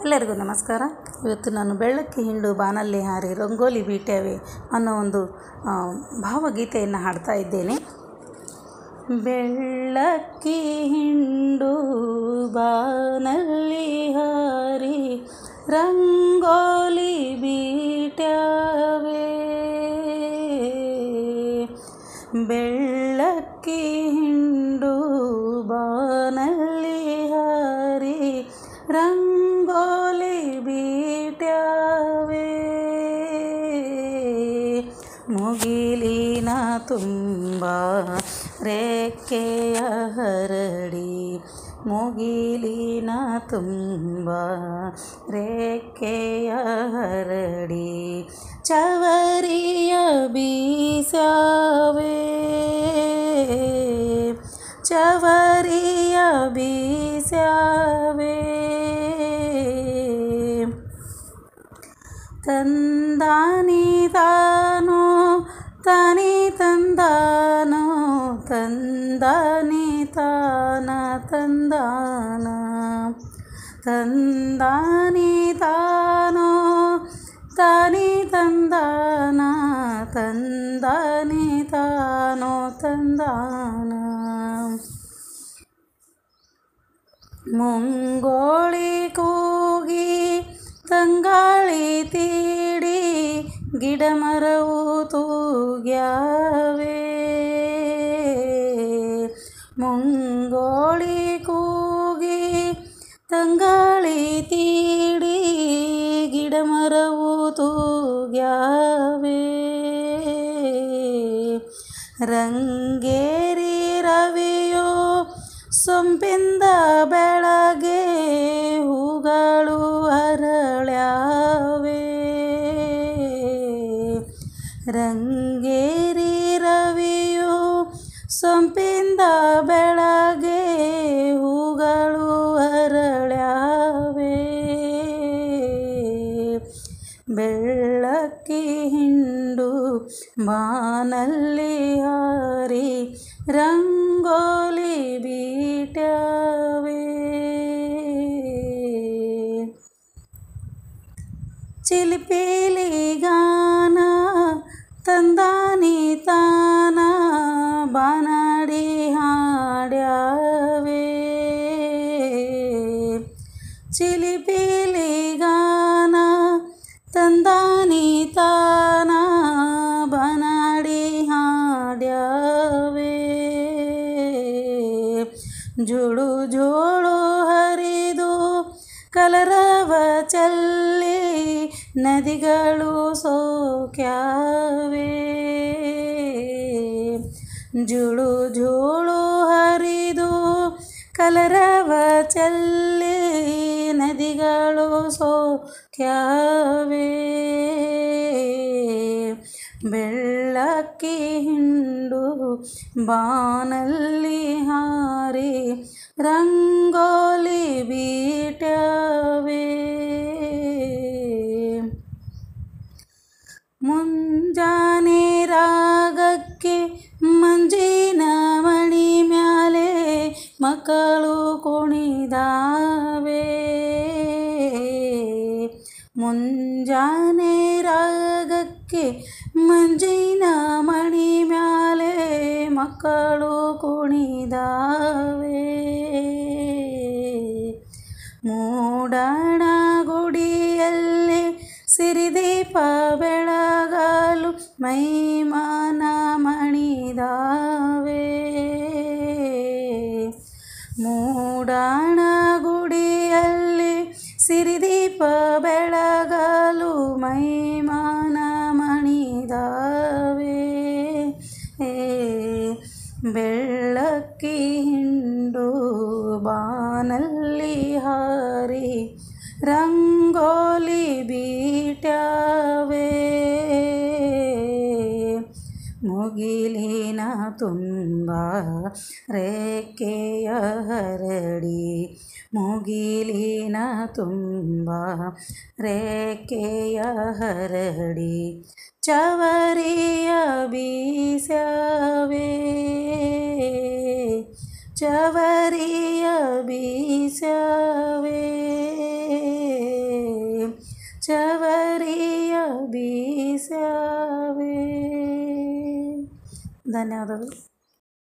ಎಲ್ಲರಿಗೂ ನಮಸ್ಕಾರ. ಇವತ್ತು ನಾನು ಬೆಳ್ಳಕ್ಕಿ ಹಿಂಡು ಬಾನಲ್ಲಿ ಹಾರಿ ರಂಗೋಲಿ ಬೀಟ್ಯಾವೆ ಅನ್ನೋ ಒಂದು ಭಾವಗೀತೆಯನ್ನು ಹಾಡ್ತಾ ಇದ್ದೇನೆ. ಬೆಳ್ಳಕ್ಕಿ ಹಿಂಡು ಬಾನಲ್ಲಿ ಹಾರಿ ರಂಗೋಲಿ ಬೀಟ್ಯಾವೆ, ಬೆಳ್ಳಕ್ಕಿ ಹಿಂಡು ಬಾನಲ್ಲಿ ಹಾರಿ ರಂಗೋಲಿ ಬೀಟ್ಯಾವೆ, ಮುಗಿಲಿನ ತುಂಬ ರೆಕ್ಕೆಯ ಹರಡಿ, ಮುಗಿಲಿನ ತುಂಬ ರೆಕ್ಕೆಯ ಹರಡಿ ಚವರಿಯ ಬೀಸ್ಯಾವೆ, ಚವರಿಯ ಬೀಸ್ಯಾವೆ, ತಂದಾನಿ ತಾನೋ ತಾನಿ ತಂದಾನೋ ತಂದಾನಿ ತಾನ ತಂದಾನ, ತಂದಾನಿ ತಾನೋ ತಾನಿ ತಂದಾನ ತಂದಾನಿ ತಾನೋ ತಂದಾನ, ಮುಂಗೋಳಿ ಕೂಗಿ ತಂಗಾಳಿ ತೀಡಿ ಗಿಡ ಮರವು ತೂಗ್ಯಾವೆ, ಮುಂಗೋಳಿ ಕೂಗಿ ತಂಗಾಳಿ ತೀಡಿ ಗಿಡ ಮರವು ತೂಗ್ಯಾವೆ, ರಂಗೇರಿ ರವಿಯೋ ಸೊಂಪಿಂದ ಬೆಳಗ್ಗೆ ಹೂಗಳು ಅರಳ್ಯಾವೆ, ರಂಗೇರಿ ರವಿಯೋ ಸೊಂಪಿಂದ ಬೆಳಗ್ಗೆ ಹೂಗಳು ಅರಳ್ಯಾವೆ, ಬೆಳ್ಳಕ್ಕಿ ಹಿಂಡು ಬಾನಲ್ಲಿ ಹಾರಿ ರಂಗೋಲಿ ಬೀಟ್ಯಾವೆ, ಚಿಲಿಪಿಲಿ ಗಾನ ತಂದಾನಿ ತಾನ ಬಾನಾಡಿ ಹಾಡ್ಯಾವೆ, ಚಿಲಿಪಿಲಿ ಗಾನ ತಂದಾನಿ ತಾನ ಬಾನಾಡಿ ಹಾಡ್ಯಾವೆ, ಜೋಳು ಜೋಳು ಹರಿದು ಕಲರವ ಚೆಲ್ಲಿ ನದಿಗಳು ಸೋಕ್ಯಾವೆ, ಜೋಳು ಜೋಳು ಹರಿದು ಕಲರವ ಚೆಲ್ಲಿ ನದಿಗಳು ಸೋಕ್ಯಾವೆ, ಬೆಳ್ಳಕ್ಕಿ ಹಿಂಡು ಬಾನಲ್ಲಿ ಹಾರಿ ರಂಗೋಲಿ ಬೀಟ್ಯಾವೆ, ಮುಂಜಾನೆ ರಾಗಕ್ಕೆ ಮಂಜಿನ ಮಣಿ ಮ್ಯಾಲೆ ಮಕ್ಕಳು ಕುಣಿದಾವೆ, ಮುಂಜಾನೆ ರಾಗಕ್ಕೆ ಮಂಜಿನ ಮಣಿ ಮ್ಯಾಲೆ ಮಕ್ಕಳು ಕುಣಿದಾವೆ, ಮೂಡಣ ಗುಡಿಯಲ್ಲಿ ಸಿರಿದೀಪ ಬೆಳಗಲು ಮೈಮಾನ ಮಣಿದಾವೆ, ಮೂಡಣ ಗುಡಿಯಲ್ಲಿ ಸಿರಿದೀಪ ಬೆಳಗಲು ಮೈಮಾನ ಮಣಿದಾವೆ, ಬೆಳ್ಳಕ್ಕಿ ಹಿಂಡು ಬಾನಲ್ಲಿ ಹಾರಿ ರಂಗೋಲಿ ಬೀಟ್ಯಾವೆ, ಮುಗಿಲಿನ ತುಂಬ ರೆಕ್ಕೆಯ ಹರಡಿ, ಮುಗಿಲಿನ ತುಂಬ ರೆಕ್ಕೆಯ ಹರಡಿ ಚವರಿಯ ಬೀಸ್ಯಾವೆ, ಚವರಿಯ ಬೀಸ್ಯಾವೆ. ಚವರಿಯ ಬೀಸ್ಯಾವೆ. ಧನ್ಯವಾದಗಳು.